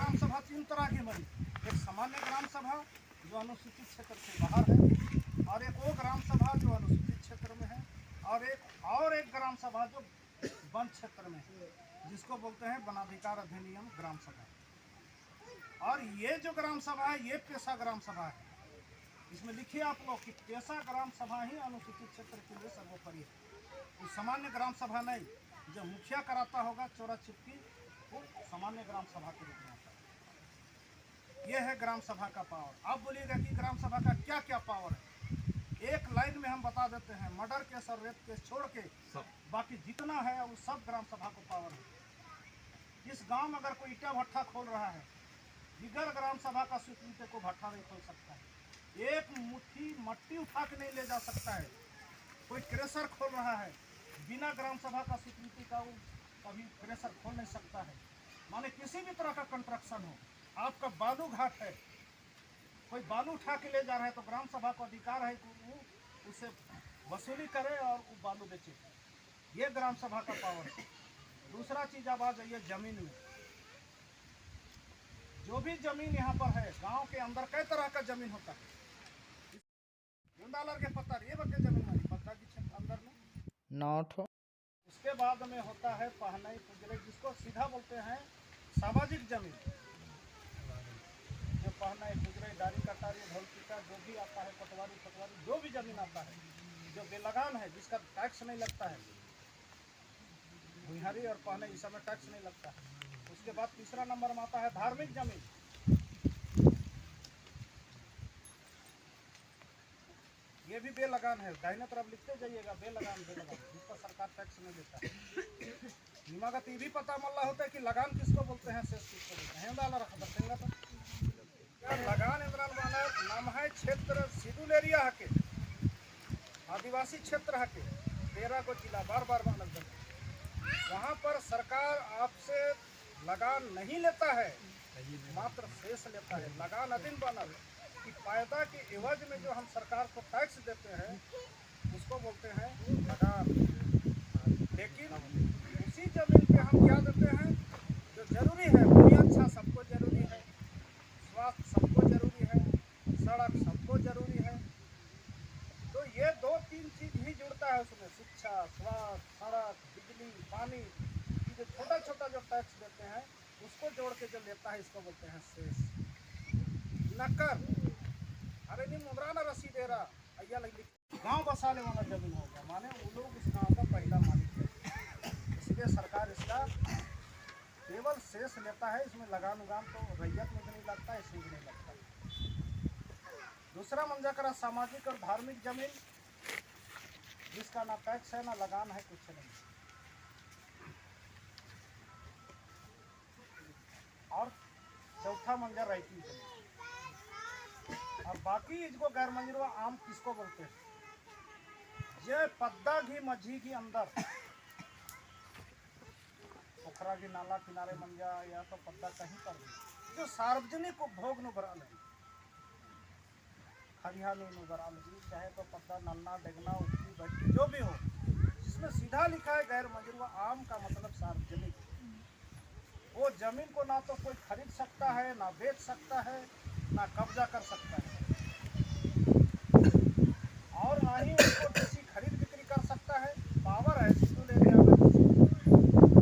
ग्राम सभा 3 तरह की बनी। एक सामान्य ग्राम सभा जो अनुसूचित क्षेत्र से बाहर है, और एक वो ग्राम सभा जो अनुसूचित क्षेत्र में है, और एक ग्राम सभा जो वन क्षेत्र में है, जिसको बोलते हैं वनाधिकार अधिनियम ग्राम सभा। और ये जो ग्राम सभा है ये पेशा ग्राम सभा है। इसमें लिखिए आप लोग कि पेशा ग्राम सभा ही अनुसूचित क्षेत्र के लिए सर्वोपरि है। वो सामान्य ग्राम सभा नहीं, जो मुखिया कराता होगा चोरा चिप्पी, वो सामान्य ग्राम सभा के रूप में आता है। ये है ग्राम सभा का पावर। आप बोलिएगा कि ग्राम सभा का क्या क्या पावर है। एक लाइन में हम बता देते हैं, मर्डर केस और रेप केस छोड़ के बाकी जितना है वो सब ग्राम सभा को पावर है। इस गांव में अगर कोई ईटा भट्ठा खोल रहा है, बिगर ग्राम सभा का स्वीकृति को भट्ठा नहीं खोल सकता है। एक मुट्ठी मट्टी उठा के नहीं ले जा सकता है। कोई क्रेशर खोल रहा है, बिना ग्राम सभा का स्वीकृति का वो कभी क्रेशर खोल नहीं सकता है। माने किसी भी तरह का कंस्ट्रक्शन हो, आपका बालू घाट है, कोई बालू उठा के ले जा रहा है तो ग्राम सभा को अधिकार है कि वो उसे वसूली करे और वो बालू बेचे। ये ग्राम सभा का पावर है। दूसरा चीज अब आ जाइए जमीन में। जो भी जमीन यहाँ पर है, गांव के अंदर कई तरह का जमीन होता है। के पत्ता ये बके जमीन वाली पत्ता की छत अंदर में नॉट हो। उसके बाद में होता है पहनाई पुजरे, जिसको सीधा बोलते हैं सामाजिक जमीन। जो पहनाई पुजरे, डारी कटारी, ढोल पिटा जो भी आता है, पटवारी जो भी जमीन आता है, जो बेलगान है, जिसका टैक्स नहीं लगता है, भुइहारी और पहने इस समय टैक्स नहीं लगता है। उसके बाद तीसरा नंबर में आता है धार्मिक जमीन। ये भी बेलगान है, दाहिने तरफ लिखते जाइएगा बेलगान जिस पर सरकार टैक्स नहीं देता है। निमागत ये भी पता मल्ला होता है कि लगान किसको बोलते हैं, शेष किसको बोलते हैं। लगान इंद्रान वाला नाम है क्षेत्र शेड्यूल एरिया हके, आदिवासी क्षेत्र हके 13 को जिला बार वहाँ पर सरकार आपसे लगान नहीं लेता है, मात्र शेष लेता है। लगान अधीन बनल कि फायदा के एवज में जो हम सरकार को टैक्स देते हैं उसको बोलते हैं लगान। लेकिन उसी जमीन पे हम क्या देते हैं जो जरूरी है, अच्छा सबको जरूरी है, स्वास्थ्य सबको जरूरी है, सड़क सबको जरूरी है। तो ये 2-3 चीज ही जुड़ता है उसमें, शिक्षा, स्वास्थ्य, सड़क, बिजली, पानी, जो छोटा छोटा जो टैक्स देते हैं उसको जोड़ के जो लेता है इसको बोलते हैं शेष। नकर अरे नहीं मुद्रा ना रसीद दे रहा अय्या लग गाँव बसाने वाला जमीन होगा, माने वो लोग उस गाँव का पहला मालिक है, इसलिए सरकार इसका केवल शेष लेता है। इसमें लगान उगान तो रैयत में भी नहीं लगता है, इसमें भी नहीं लगता है। दूसरा मंजा करा सामाजिक और धार्मिक जमीन, जिसका ना टैक्स है ना लगान है, कुछ नहीं। और चौथा मंजर राइटिंग जमीन। और बाकी इसको गैर मंजूर आम किसको बोलते हैं, ये पद्दा घी मझी की अंदर पोखरा की नाला किनारे मंजा या तो पद्दा कहीं पर भी जो सार्वजनिक उपभोग नु बराल है, खरिहानी नु बराल जी, चाहे तो पद्दा नन्ना डेगना उठी भट्टी जो भी हो, जिसमें सीधा लिखा है गैर मंजूर आम का मतलब सार्वजनिक। वो जमीन को ना तो कोई खरीद सकता है, ना बेच सकता है, ना कब्जा कर सकता है, और ना ही उसको किसी खरीद बिक्री कर सकता है। पावर है शेड्यूल एरिया में,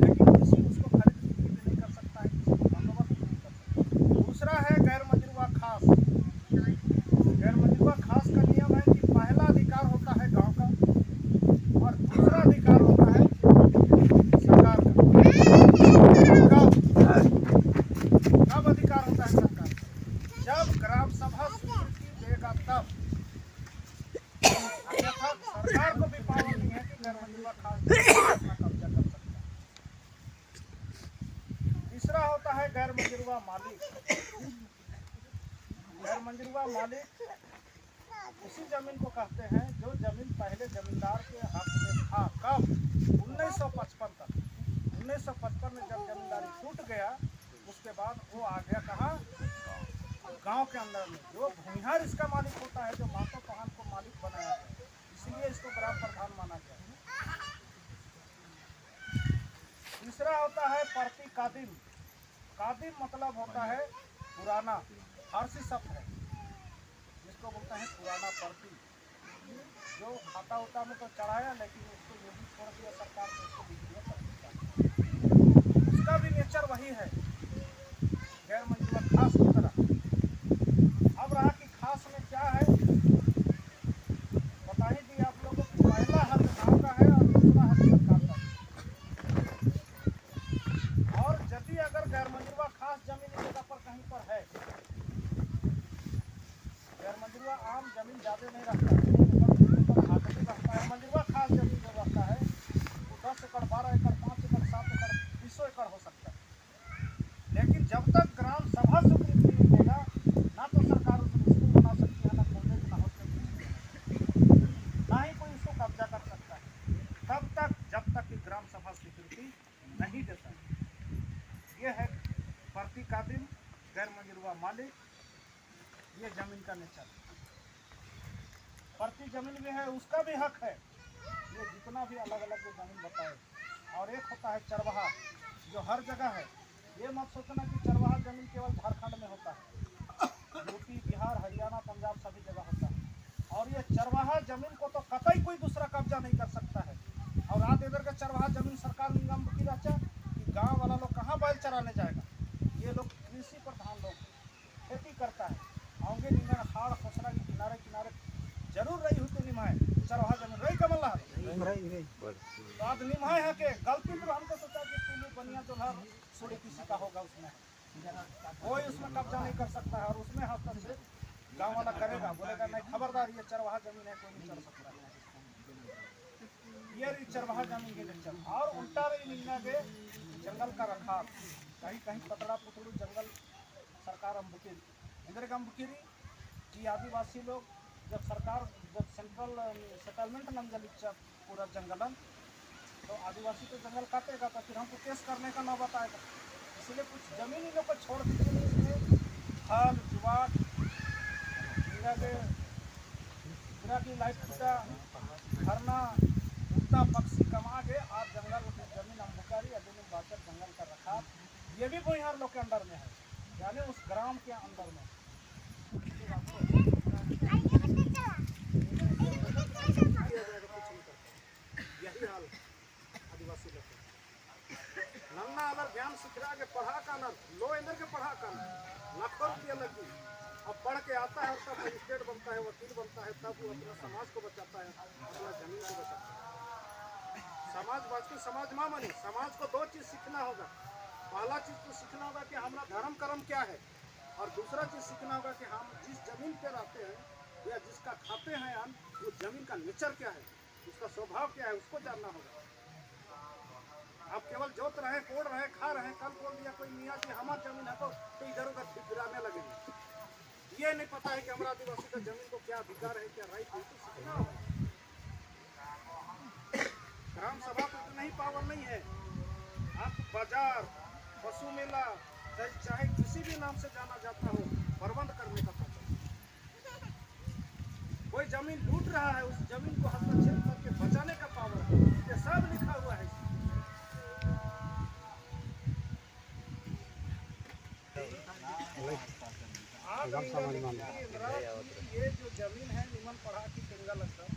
लेकिन किसी उसको खरीद बिक्री भी नहीं कर सकता है, किसी को बंदोबस्त भी नहीं कर सकता। दूसरा है गैर मंजूर खास। गैर मंजूर खास का नियम है कि पहला अधिकार होता है गांव का और दूसरा अधिकार होता है सरकार का। कब अधिकार होता है सरकार, जब ग्राम सभा स्वीकृति देगा तब। अन्यथा सरकार को भी पावर नहीं है कि गैर मंजूर खास अपना कब्जा कर सकता है। तीसरा होता है गैर मंजूर मालिक। गैर मंजूर मालिक उसी जमीन को कहते हैं जो जमीन पहले जमींदार के हक में था। कब? 1955 तक। 1955 में जब जमींदारी छूट गया उसके बाद वो आ गया कहाँ, गांव के अंदर में। जो भूमिहार इसका मालिक होता है, जो मातो पहान को मालिक बनाया है, इसलिए इसको ग्राम प्रधान माना गया। तीसरा होता है प्रति कादिम। कादिम मतलब होता है पुराना, फारसी शब्द है जिसको बोलते हैं पुराना पर्ची, जो खाता उता में तो चढ़ाया लेकिन उसको जो भी छोड़ दिया सरकार ने उसको बिक दिया कर, उसका भी नेचर वही है गैर मंजूरा खास की तरह। अब रहा कि खास में क्या है, बता ही दी आप लोगों को, पहला हक गाँव का है और दूसरा हक सरकार का है। और यदि अगर गैर मंजूरा खास जमीन जगह पर कहीं पर है, गैर मंजूरा आम जमीन ज़्यादा नहीं रखता है, गैर मंजूरा खास जमीन जो रहता है वो 10 एकड़ 12 एकड़ 5 एकड़ 7 एकड़ 20 एकड़ हो सकता है। लेकिन जब तक ग्राम सभा स्वीकृति नहीं देगा, ना तो सरकार उसमें स्कूल बना सकती है, ना कॉलेज, ना हॉस्पिटल, ना ही कोई उसको कब्जा कर सकता है, तब तक जब तक कि ग्राम सभा स्वीकृति नहीं देता। ये है प्रति कादिम गैर मंजूरा मालिक, ये जमीन का नेचर। प्रति जमीन भी है, उसका भी हक है, ये जितना भी अलग अलग जो जमीन बताए। और एक होता है चरवाहा, जो हर जगह है। ये मत सोचना कि चरवाहा जमीन केवल झारखंड में होता है, यूपी बिहार हरियाणा पंजाब सभी जगह होता है। और ये चरवाहा जमीन को तो कतई कोई दूसरा कब्जा नहीं कर सकता है। और रात इधर का चरवाहा जमीन सरकार निगम की रचा कि गाँव वाला लोग कहाँ बैल चराने जाएगा। ये लोग कृषि प्रधान लोग, खेती करता है, आगे निमा हाड़ खोसरा के किनारे किनारे जरूर रही होती निमाए चरवाहा जमीन रही कमल तो आज निमाए है के गलती पर हमको सोचा कि तुम बनिया जो है थोड़ी किसी का होगा, उसमें कोई उसमें कब्जा नहीं कर सकता है। और उसमें हस्तक्षेप गाँव वाला करेगा, बोलेगा नहीं खबरदार ये चरवाहा जमीन है, कोई नहीं चढ़ सकता है। ये रही चरवाहा जमीन के नेचर। और उल्टा रही निन्ना के जंगल का रखा, कहीं कहीं पतड़ा पुतड़ू जंगल सरकार अम्बुकेरी, इधर का अम्बुकेरी कि आदिवासी लोग जब सेंट्रल सेटलमेंट नम जली पूरा जंगलन, तो आदिवासी तो जंगल काटेगा तो फिर हमको केस करने का ना बताएगा। इसलिए कुछ जमीन ही लोग को छोड़ दीजिए, इसमें हल जुआट की लाइट टूटा धरना कुत्ता पक्षी कमा के आप जंगल जमीन अम्बुकारी अधिनियम बाचक जंगल का रखा, ये भी भूमिहार लोग के अंडर में है, यानी उस ग्राम के अंदर में। यही हाल आदिवासी लोग नन्ना अगर ज्ञान सीख रहा के पढ़ा का न लो इधर के पढ़ा का लाखों रुपया लगी, अब पढ़ के आता है तब मजिस्ट्रेट बनता है, वकील बनता है, तब वो अपना समाज को बचाता है, अपना जमीन को बचाता है। समाज बाकी समाज माँ बनी। समाज को दो चीज़ सीखना होगा। पहला चीज़ तो सीखना होगा कि हमारा धर्म कर्म क्या है, और दूसरा चीज़ सीखना होगा कि हम जिस जमीन पर रहते हैं या जिसका खाते हैं हम, वो जमीन का नेचर क्या है, उसका स्वभाव क्या है, उसको जानना होगा। आप केवल जोत रहे, कोड़ रहे, खा रहे, कल बोल दिया कोई मियाँ जी हमारी जमीन है तो इधर उधर फिराने लगेंगे। ये नहीं पता है कि हमारा आदिवासी का जमीन को क्या अधिकार है, क्या राइट है, तो सीखना होगा। ग्राम सभा को इतना ही पावर नहीं है। आप बाजार, पशु मेला, चाहे किसी भी नाम से जाना जाता हो, प्रबंध करने का पता। कोई जमीन लूट रहा है, उस जमीन को हस्तक्षेप करके बचाने का पावर, ये सब लिखा हुआ है। ये जो जमीन है निमन पढ़ा की टेंगा लगता है,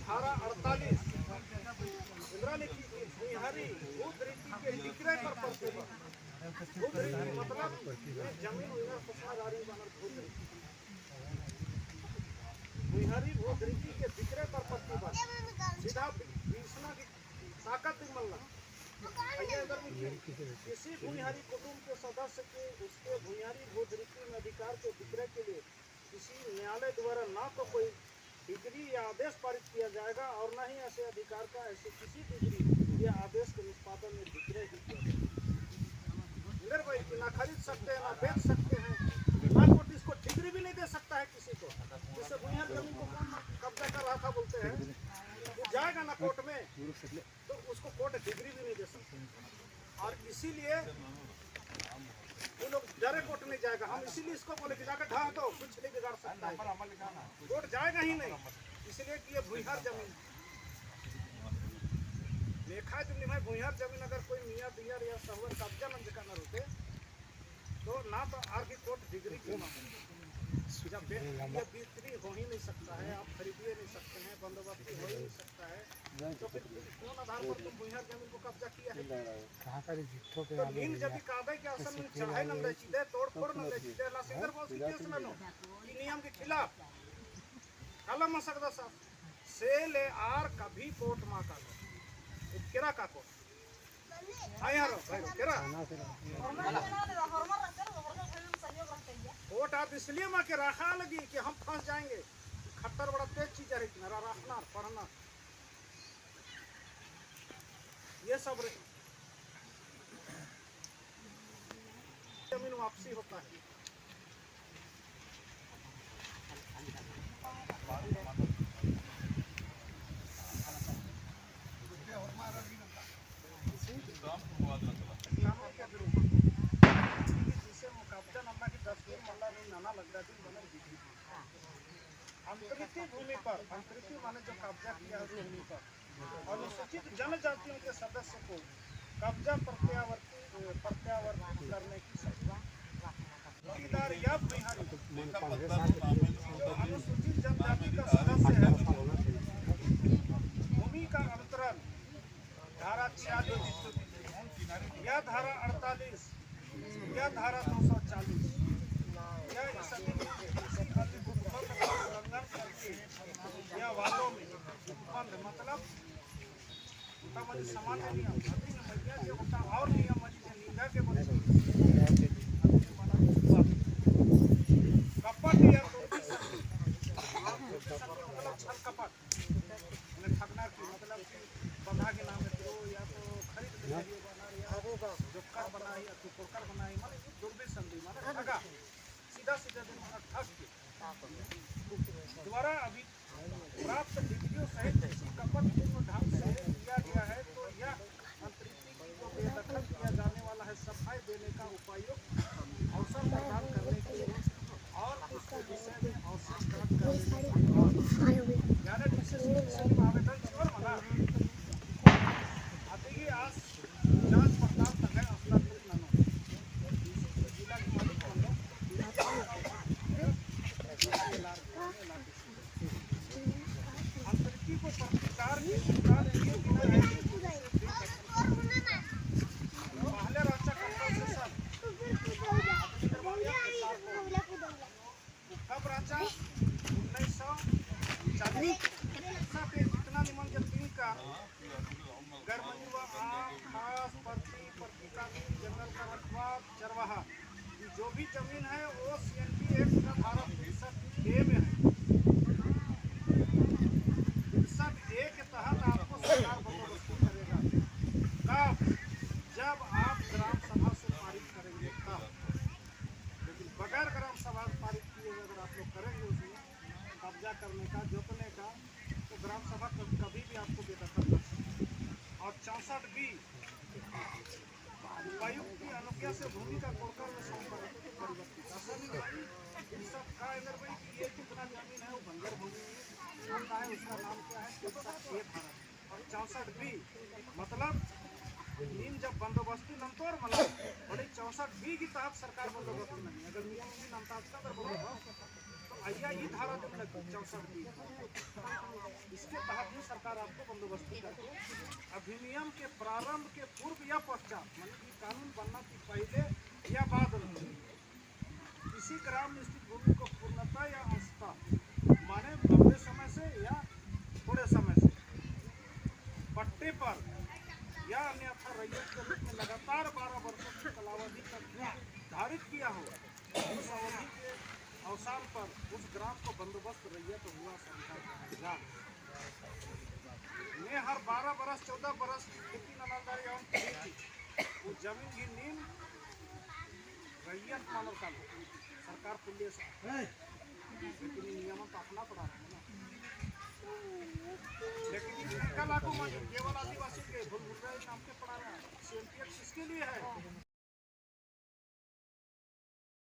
धारा 48 इंदिरा लिखी थी, भूमिहारी भूधृति के विक्रय पर प्रतिबंध। भूधृति मतलब जमीन भूमिहारी भूधृति के विक्रय पर प्रतिबंध, सीधा बीसना की ताकत मल्ला। किसी भूमिहारी कुटुंब के सदस्य के उसके भूमिहारी भूधृति में अधिकार के विक्रय के लिए किसी न्यायालय द्वारा ना तो कोई डिग्री या आदेश पारित किया जाएगा और न ही ऐसे अधिकार का ऐसे किसी डिग्री या आदेश के निष्पादन में विक्रय ही किया जाएगा। भाई कि ना खरीद सकते हैं, ना बेच सकते हैं, ना कोर्ट इसको डिग्री भी नहीं दे सकता है किसी को। जैसे भूमिहार जमीन को कौन कब्जा कर रहा था बोलते हैं, वो जाएगा ना कोर्ट में तो उसको कोर्ट डिग्री भी नहीं दे सकते। और इसीलिए वो लोग डरे कोर्ट नहीं जाएगा। हम इसीलिए इसको बोले कि जाकर ढा दो, कुछ नहीं बिगाड़ सकता है, कोर्ट जाएगा ही नहीं। इसलिए कि ये भूमिहार जमीन देखा तुमने भाई भूयार जमीन अगर कोई मियाँ दियार या सहुर कब्जा मंज का न रुके तो ना तो आर की कोर्ट डिग्री क्यों मांगे। जब ये बिक्री हो ही नहीं सकता है, आप खरीदिए नहीं सकते हैं, बंदोबस्ती हो ही नहीं सकता है, तो फिर कौन आधार पर तुम भूयार जमीन को कब्जा किया है। तो नींद जब कागज के असल में चाहे न ले सीधे तोड़ फोड़ न ले सीधे ला सिंगर बॉस की केस में नो ई नियम के खिलाफ कलम सकदा साहब से ले आर कभी कोर्ट मा का केरा का को आय यार भाई केरा कोर्ट आप इसलिए मां के रखा लगी कि हम फंस जाएंगे। खट्टर बड़ा तेज चीज है मेरा रखना पढ़ना ये सब जमीन वापसी होता है। अंतरिक्ष भूमि पर अंतरिक्ष माने जो कब्जा किया है भूमि पर अनुसूचित जनजातियों के सदस्य को कब्जा प्रत्यावर्तित करने की चौकीदार या बिहारी जो अनुसूचित जनजाति का सदस्य है भूमि का अंतरण धारा 46 या धारा 48 या धारा 240 या इस उल्लंघन करके या वादों में बंद मतलब सामान्य नियम और नियम निंदा के कपट या मतलब छल कपट ठगना की मतलब बंधा के नाम में दो या तो खरीद जो कर बनाई या पोकर बनाई मतलब दुर्बी संधि मतलब ठगा सीधा सीधा दिन ठग के द्वारा अभी प्राप्त डिग्रियों सहित किसी कपट पूर्ण ढंग से किया गया है तो यह अंतरिक्ष को बेदखल किया जाने वाला है। सफाई देने का उपयुक्त अवसर प्रदान करने के लिए और उसके विषय में अवसर प्राप्त करने यानी विशेष आवेदन छोड़ मना आते ही आज जांच पड़ताल तक है असला जिला की मालिक अंतरिक्ष को प्रतिकार की सुविधा देने पहले राजा कब राजा 1940 जितना निमन जमीन का गरमजुआ आम खास पर्ची जंगल का रखवा चरवाहा जो भी जमीन है वो CNP एक्ट का धारा 63A में है। 63A के तहत आपको सरकार बंदोबस्ती करेगा कब जब आप ग्राम सभा से पारित करेंगे तब। लेकिन बगैर ग्राम सभा पारित किए अगर आप लोग करेंगे उसमें कब्जा करने का जोतने का तो ग्राम सभा कभी भी आपको बेदखल कर सकती है। और 64B उपायुक्त की अनुज्ञा से भूमि का कोड़कर में परिवर्तित सब का अगर भाई कि ये कितना जमीन है वो बंजर भूमि होता है उसका नाम क्या है 64A और 64B मतलब नीम जब बंदोबस्ती नमतो और मतलब बड़ी 64B की तहत सरकार बंदोबस्ती नहीं अगर नीम की नमता अगर बंदोबस्त तो आइया ये धारा जब लगी 64B इसके तहत ही सरकार आपको बंदोबस्ती करके अधिनियम के प्रारंभ के पूर्व या पश्चात मतलब कि कानून बनना के पहले या बाद किसी ग्राम में स्थित भूमि को पूर्णतः या अंशतः माने लंबे समय से या थोड़े समय से पट्टे पर या अन्यथा रैयत के रूप में लगातार 12 वर्षों की कालावधि तक धारित किया हो उस अवधि के अवसान पर उस ग्राम को बंदोबस्त रैयत हुआ समझा जाएगा। मैं हर 12 बरस 14 बरस खेती नलादारी और उस जमीन की नींव रैयत मानव का सरकार पुलिस लेकिन नियम तो अपना पड़ा है ना लेकिन लागू केवल आदिवासी के भूल नाम के पड़ा रहा है। CNP किसके लिए है?